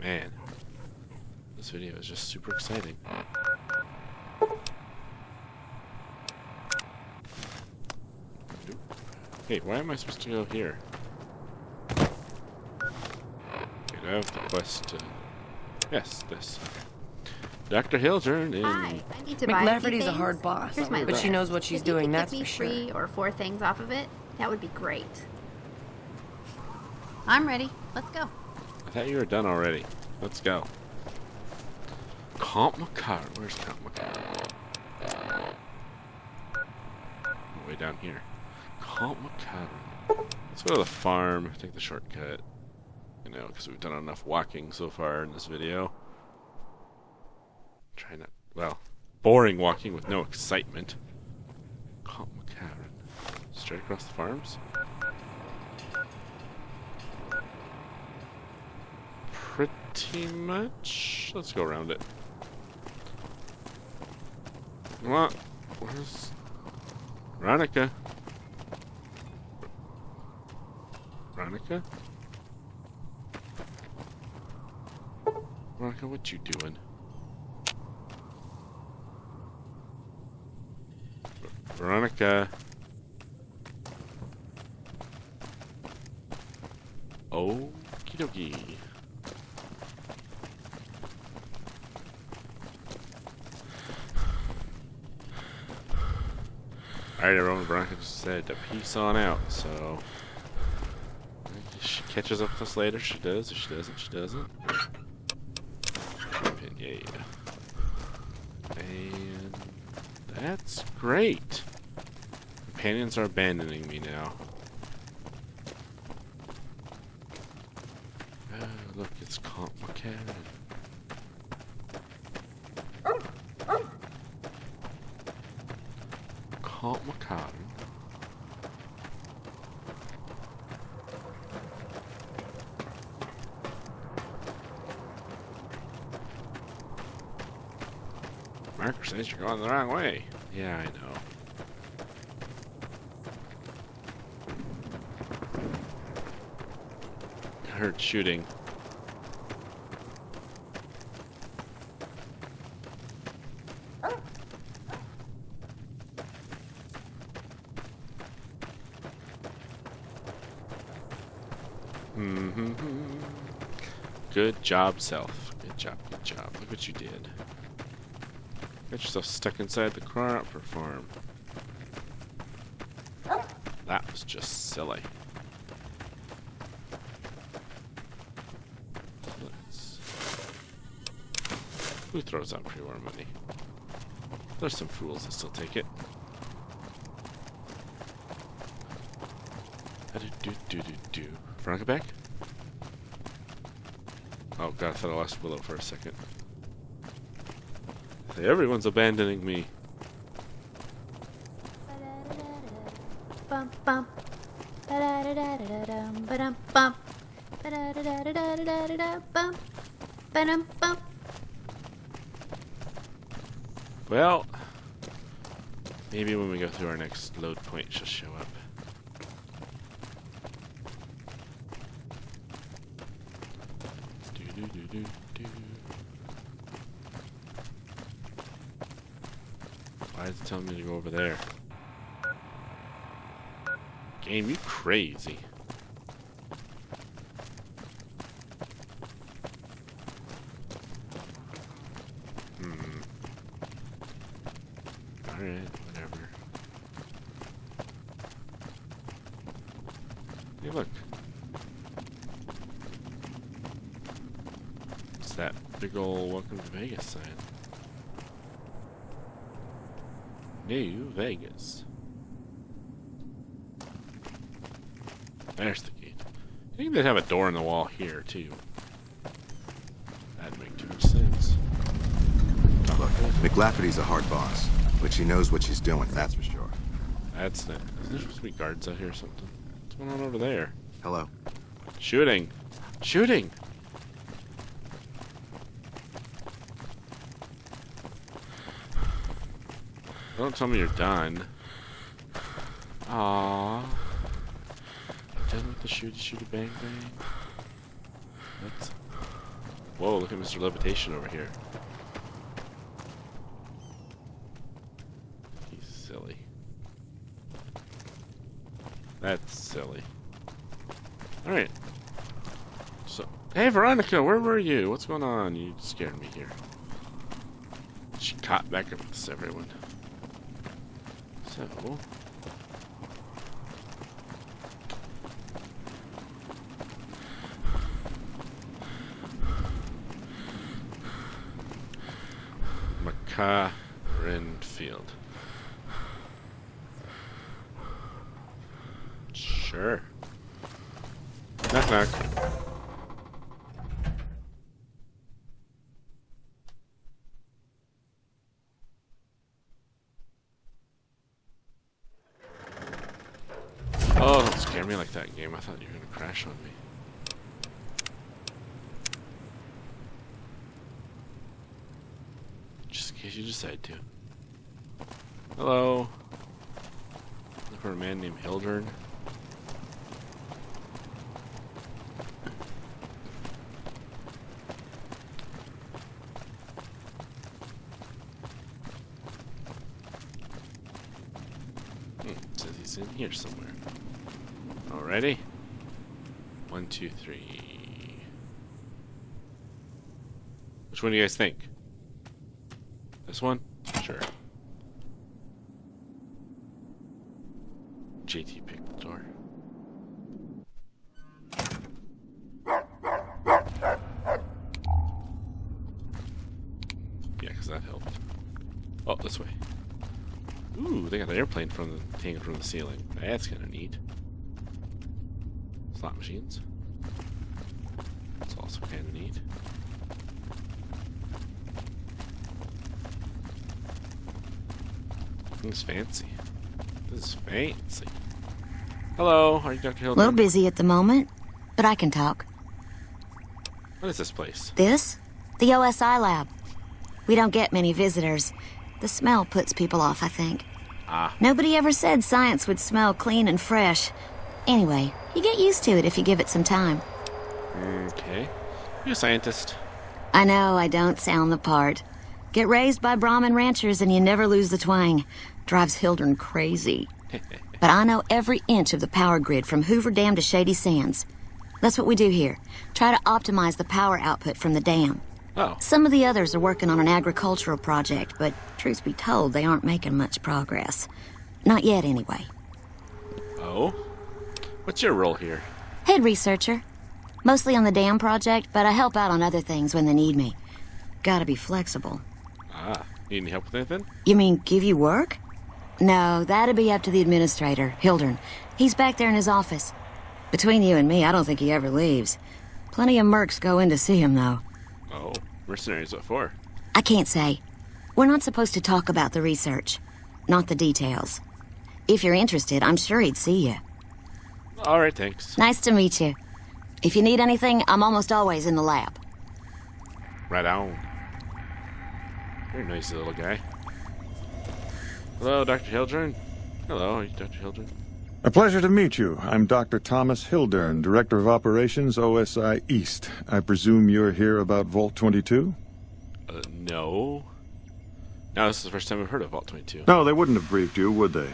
Man, this video is just super exciting. Hey, why am I supposed to go here? Okay, do I have the quest to... Yes, this. Dr. Hill turned in. Hi, I need to buy a few McLafferty's a things. hard boss, Here's my but list. she knows what she's doing, that's If you for could give me sure. 3 or 4 things off of it, that would be great. I'm ready. Let's go. I thought you were done already. Let's go. Camp McCrarran. Where's Camp McCrarran? Way down here. Camp McCrarran. Let's go to the farm. Take the shortcut. You know, because we've done enough walking so far in this video. Try not... Well, boring walking with no excitement. Camp McCrarran. Straight across the farms? Pretty much. Let's go around it. What? Where's Veronica? Veronica? Veronica, what you doing? Veronica. Okie dokie. Alright, everyone, Veronica just said to peace on out, so... If she catches up with us later, she does. If she doesn't, she doesn't. Yay. And... That's great! Companions are abandoning me now. Look, it's Camp McCrarran. Camp McCrarran. Marker says you're going the wrong way. Yeah, I know. I heard shooting. Good job, self. Good job, good job. Look what you did. Got yourself stuck inside the crop farm. That was just silly. Who throws out pre-war money? There's some fools that still take it. Do. Veronica back? Oh god, I thought I lost Willow for a second. Hey, everyone's abandoning me. Bum bum. Ba-da-da-da-da-dum, ba-dum bum. Ba-da-da-da-da-da-da-bum. Ba-dum bum. Well, maybe when we go through our next load point, she'll show up. Do. Why is it telling me to go over there? Game, you crazy. Alright, whatever. Hey, look. What's that big ol' Welcome to Vegas sign? New Vegas. There's the gate. I think they'd have a door in the wall here, too. That'd make too much sense. Look, McLafferty's a hard boss, but she knows what she's doing, that's for sure. That's not... Isn't there supposed to be guards out here or something? What's going on over there? Hello? Shooting! Shooting! Don't tell me you're done. Aww. Done with the shooty bang bang? Let's Whoa, look at Mr. Levitation over here. He's silly. That's silly. Alright. So, hey Veronica, where were you? What's going on? You scared me here. She caught back up with us, everyone. So... McCrarran Field. Sure. Knock knock. Oh, don't scare me like that, game. I thought you were gonna crash on me. Just in case you decide to. Hello. Look for a man named Hildern. Says he's in here somewhere. Alrighty. 1, 2, 3. Which one do you guys think? This one? Sure. JT picked the door. Yeah, because that helped. Oh, this way. Ooh, they got the airplane hanging from the ceiling. That's kind of neat. Slot machines. That's also kind of neat. This is fancy. This is fancy. Hello, are you Dr. Hilda? A little busy at the moment, but I can talk. What is this place? This? The OSI lab. We don't get many visitors. The smell puts people off, I think. Ah. Nobody ever said science would smell clean and fresh. Anyway, you get used to it if you give it some time. Okay. You're a scientist. I know I don't sound the part. Get raised by Brahmin ranchers and you never lose the twang. Drives Hildern crazy. But I know every inch of the power grid from Hoover Dam to Shady Sands. That's what we do here. Try to optimize the power output from the dam. Oh. Some of the others are working on an agricultural project, but truth be told, they aren't making much progress. Not yet, anyway. Oh? What's your role here? Head researcher. Mostly on the dam project, but I help out on other things when they need me. Gotta be flexible. Ah. Need any help with anything? You mean give you work? No, that'd be up to the administrator, Hildern. He's back there in his office. Between you and me, I don't think he ever leaves. Plenty of mercs go in to see him, though. Oh. Mercenaries, what for? I can't say. We're not supposed to talk about the research. Not the details. If you're interested, I'm sure he'd see you. Alright, thanks. Nice to meet you. If you need anything, I'm almost always in the lab. Right on. You're a nice little guy. Hello, Dr. Hildern. Hello, are you Dr. Hildern? A pleasure to meet you. I'm Dr. Thomas Hildern, Director of Operations, OSI East. I presume you're here about Vault 22? No. No, this is the first time I've heard of Vault 22. No, they wouldn't have briefed you, would they?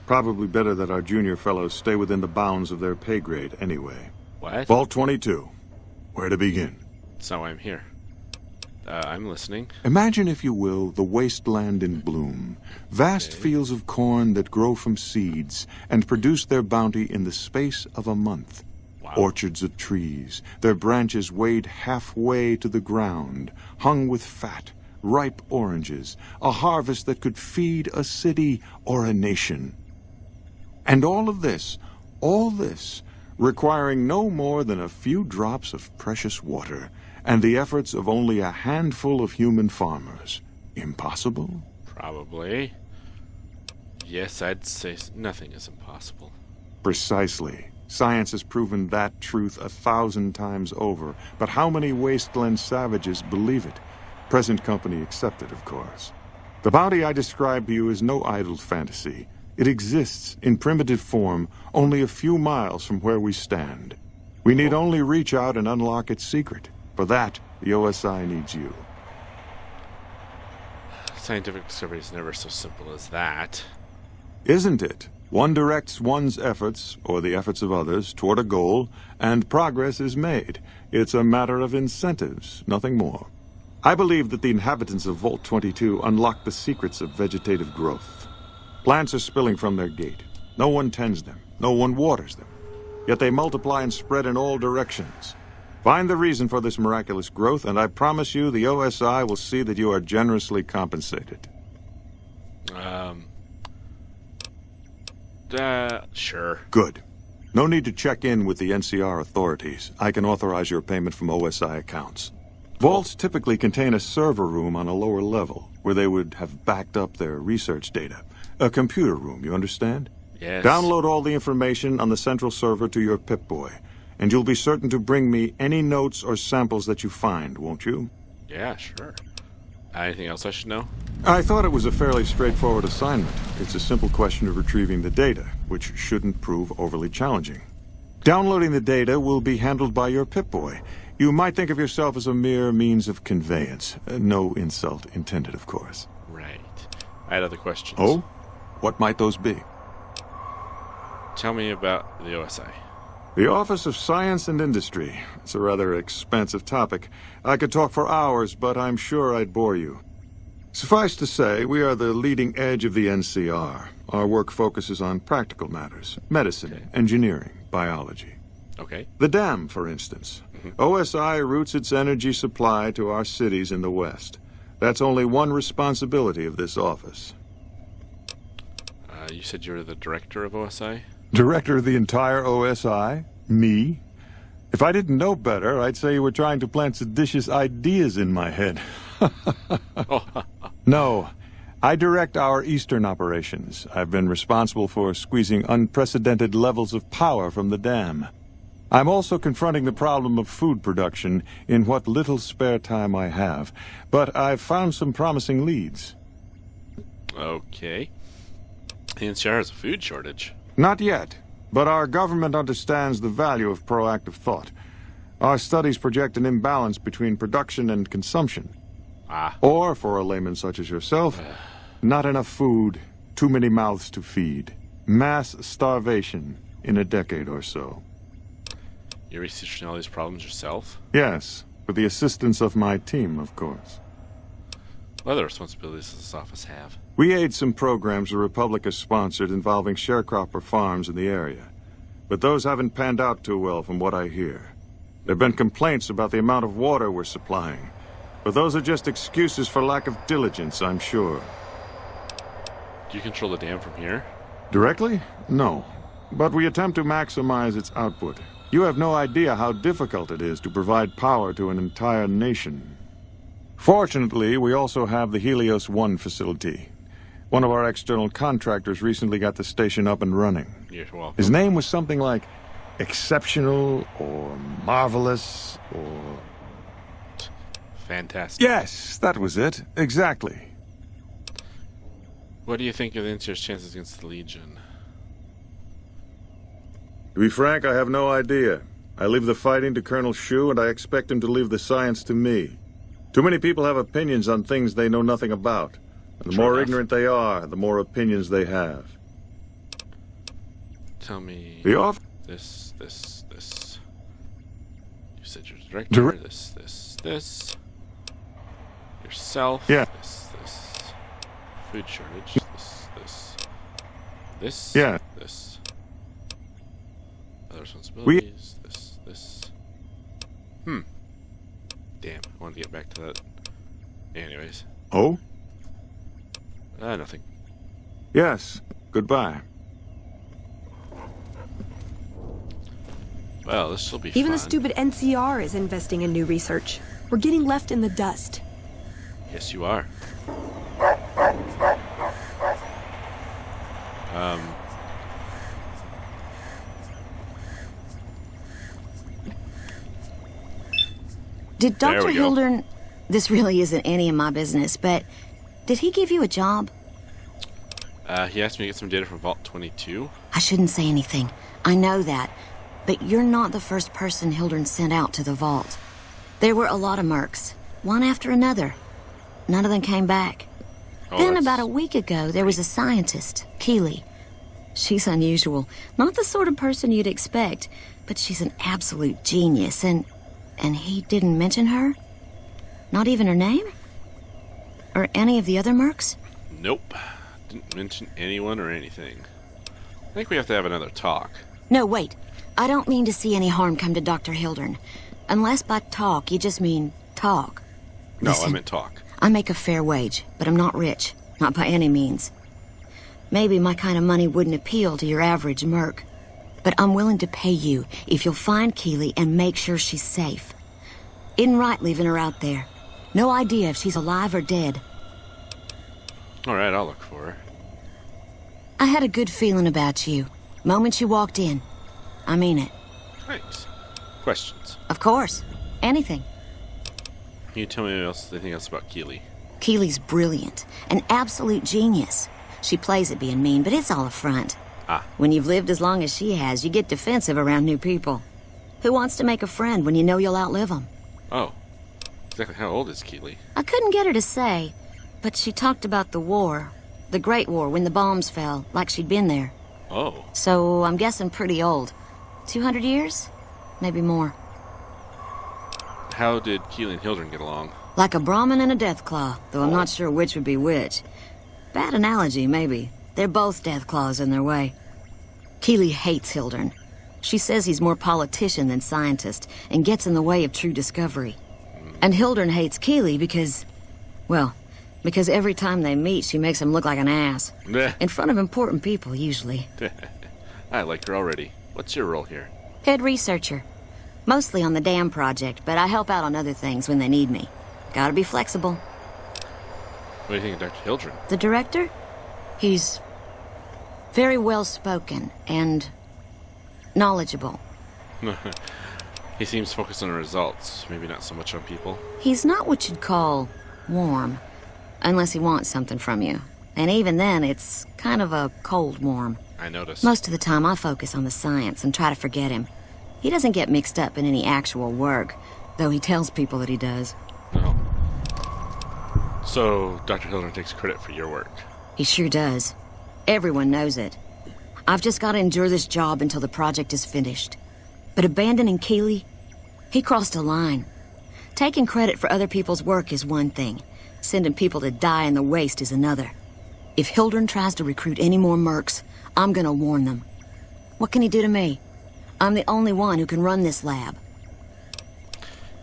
Probably better that our junior fellows stay within the bounds of their pay grade anyway. What? Vault 22. Where to begin? That's not why I'm here. I'm listening. Imagine, if you will, the wasteland in bloom. Vast fields of corn that grow from seeds and produce their bounty in the space of a month. Wow. Orchards of trees, their branches weighed halfway to the ground, hung with fat, ripe oranges, a harvest that could feed a city or a nation. And all this, requiring no more than a few drops of precious water, and the efforts of only a handful of human farmers. Impossible? Probably. Yes, I'd say nothing is impossible. Precisely. Science has proven that truth 1,000 times over, but how many wasteland savages believe it? Present company accepted, of course. The bounty I describe to you is no idle fantasy. It exists in primitive form only a few miles from where we stand. We need only reach out and unlock its secret. For that, The OSI needs you. Scientific discovery is never so simple as that. Isn't it? One directs one's efforts, or the efforts of others, toward a goal, and progress is made. It's a matter of incentives, nothing more. I believe that the inhabitants of Vault 22 unlock the secrets of vegetative growth. Plants are spilling from their gate. No one tends them. No one waters them. Yet they multiply and spread in all directions. Find the reason for this miraculous growth, and I promise you the OSI will see that you are generously compensated. Sure. Good. No need to check in with the NCR authorities. I can authorize your payment from OSI accounts. Vaults typically contain a server room on a lower level, where they would have backed up their research data. A computer room, you understand? Yes. Download all the information on the central server to your Pip-Boy, and you'll be certain to bring me any notes or samples that you find, won't you? Yeah, sure. Anything else I should know? I thought it was a fairly straightforward assignment. It's a simple question of retrieving the data, which shouldn't prove overly challenging. Downloading the data will be handled by your Pip-Boy. You might think of yourself as a mere means of conveyance. No insult intended, of course. Right. I had other questions. Oh? What might those be? Tell me about the OSI. The Office of Science and Industry. It's a rather expansive topic. I could talk for hours, but I'm sure I'd bore you. Suffice to say, we are the leading edge of the NCR. Our work focuses on practical matters. Medicine, engineering, biology. Okay. The dam, for instance. OSI routes its energy supply to our cities in the West. That's only one responsibility of this office. You said you were the director of OSI? Director of the entire OSI? Me? If I didn't know better, I'd say you were trying to plant seditious ideas in my head. No, I direct our eastern operations. I've been responsible for squeezing unprecedented levels of power from the dam. I'm also confronting the problem of food production in what little spare time I have, but I've found some promising leads. Okay. The NCR has a food shortage. Not yet, but our government understands the value of proactive thought. Our studies project an imbalance between production and consumption. Or, for a layman such as yourself, not enough food, too many mouths to feed. Mass starvation in a decade or so. You're researching all these problems yourself? Yes, with the assistance of my team, of course. What other responsibilities does this office have? We aid some programs the Republic has sponsored involving sharecropper farms in the area. But those haven't panned out too well from what I hear. There have been complaints about the amount of water we're supplying. But those are just excuses for lack of diligence, I'm sure. Do you control the dam from here? Directly? No. But we attempt to maximize its output. You have no idea how difficult it is to provide power to an entire nation. Fortunately, we also have the Helios 1 facility. One of our external contractors recently got the station up and running. You're welcome. His name was something like Exceptional or Marvelous or... Fantastic. Yes, that was it. Exactly. What do you think of the NCR's chances against the Legion? To be frank, I have no idea. I leave the fighting to Colonel Shu, and I expect him to leave the science to me. Too many people have opinions on things they know nothing about. And the more ignorant they are, the more opinions they have. Tell me... This. You said you're the director. This. Yourself. Yeah. This. Food shortage. This. Yeah. This. Other responsibilities. This. Damn, I wanted to get back to that. Anyways. Oh? Nothing. Yes. Goodbye. Well, this will be fun. Even the stupid NCR is investing in new research. We're getting left in the dust. Yes, you are. Did There Dr. we go. Hildern... This really isn't any of my business, but did he give you a job? He asked me to get some data from Vault 22. I shouldn't say anything. I know that. But you're not the first person Hildern sent out to the vault. There were a lot of mercs, one after another. None of them came back. Oh, Then that's- about a week ago, there was a scientist, Keely. She's unusual. Not the sort of person you'd expect, but she's an absolute genius, and he didn't mention her? Not even her name? Or any of the other mercs? Nope. Didn't mention anyone or anything. I think we have to have another talk. No, wait. I don't mean to see any harm come to Dr. Hildern. Unless by talk, you just mean talk. No, I Listen, meant talk. I make a fair wage, but I'm not rich. Not by any means. Maybe my kind of money wouldn't appeal to your average merc. But I'm willing to pay you if you'll find Keely and make sure she's safe. Isn't right leaving her out there. No idea if she's alive or dead. Alright, I'll look for her. I had a good feeling about you. Moment you walked in. I mean it. Thanks. Questions? Of course. Anything. Can you tell me anything else about Keely? Keely's brilliant. An absolute genius. She plays at being mean, but it's all a front. Ah. When you've lived as long as she has, you get defensive around new people. Who wants to make a friend when you know you'll outlive them? Oh. Exactly how old is Keely? I couldn't get her to say, but she talked about the war. The Great War, when the bombs fell, like she'd been there. Oh. So I'm guessing pretty old. 200 years? Maybe more. How did Keely and Hildern get along? Like a Brahmin and a Deathclaw, though I'm not sure which would be which. Bad analogy, maybe. They're both Deathclaws in their way. Keely hates Hildern. She says he's more politician than scientist, and gets in the way of true discovery. And Hildern hates Keely because, well, because every time they meet, she makes him look like an ass. In front of important people, usually. I like her already. What's your role here? Head researcher. Mostly on the dam project, but I help out on other things when they need me. Gotta be flexible. What do you think of Dr. Hildren? The director? He's very well-spoken and knowledgeable. He seems focused on results, maybe not so much on people. He's not what you'd call warm, unless he wants something from you. And even then, it's kind of a cold warm. I noticed. Most of the time, I focus on the science and try to forget him. He doesn't get mixed up in any actual work, though he tells people that he does. No. So, Dr. Hildren takes credit for your work. He sure does. Everyone knows it. I've just got to endure this job until the project is finished. But abandoning Keely, he crossed a line. Taking credit for other people's work is one thing. Sending people to die in the waste is another. If Hildern tries to recruit any more mercs, I'm gonna warn them. What can he do to me? I'm the only one who can run this lab.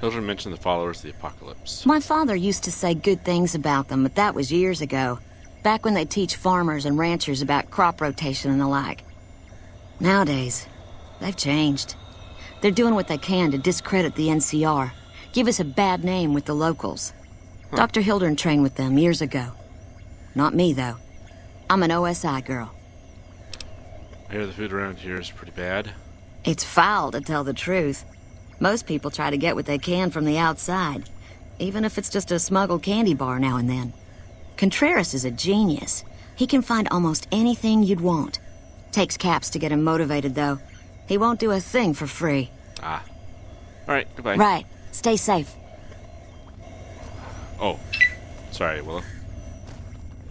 Hildren mentioned the followers of the apocalypse. My father used to say good things about them, but that was years ago. Back when they teach farmers and ranchers about crop rotation and the like. Nowadays, they've changed. They're doing what they can to discredit the NCR, give us a bad name with the locals. Dr. Hildern trained with them years ago. Not me, though. I'm an OSI girl. I hear the food around here is pretty bad. It's foul, to tell the truth. Most people try to get what they can from the outside, even if it's just a smuggled candy bar now and then. Contreras is a genius. He can find almost anything you'd want. Takes caps to get him motivated, though. He won't do a thing for free. Ah. Alright, goodbye. Right. Stay safe. Oh. Sorry, Willow.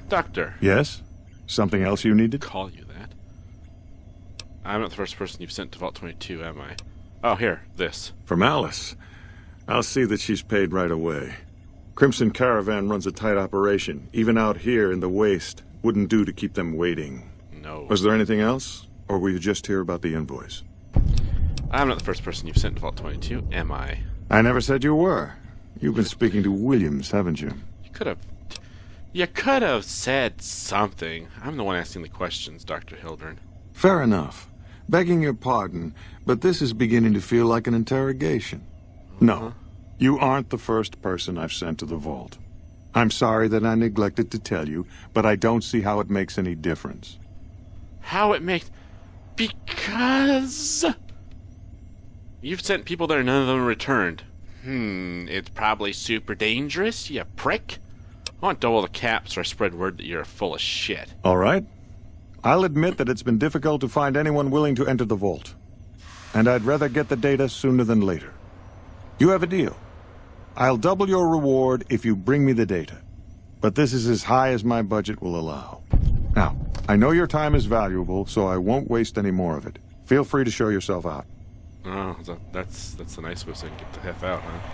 Doctor. Yes? Something else you needed? Call you that. I'm not the first person you've sent to Vault 22, am I? Oh, here. This. From Alice. I'll see that she's paid right away. Crimson Caravan runs a tight operation. Even out here in the waste. Wouldn't do to keep them waiting. No. Was there anything else? Or were you just here about the invoice? I'm not the first person you've sent to Vault 22, am I? I never said you were. You've been speaking to Williams, haven't you? You could have said something. I'm the one asking the questions, Dr. Hildern. Fair enough. Begging your pardon, but this is beginning to feel like an interrogation. No, you aren't the first person I've sent to the vault. I'm sorry that I neglected to tell you, but I don't see how it makes any difference. How it makes... Because... You've sent people there, none of them returned. It's probably super dangerous, you prick. I want double the caps or I spread word that you're full of shit. All right. I'll admit that it's been difficult to find anyone willing to enter the vault. And I'd rather get the data sooner than later. You have a deal. I'll double your reward if you bring me the data. But this is as high as my budget will allow. Now, I know your time is valuable, so I won't waste any more of it. Feel free to show yourself out. Oh, that's a nice way so I can get the F out, huh?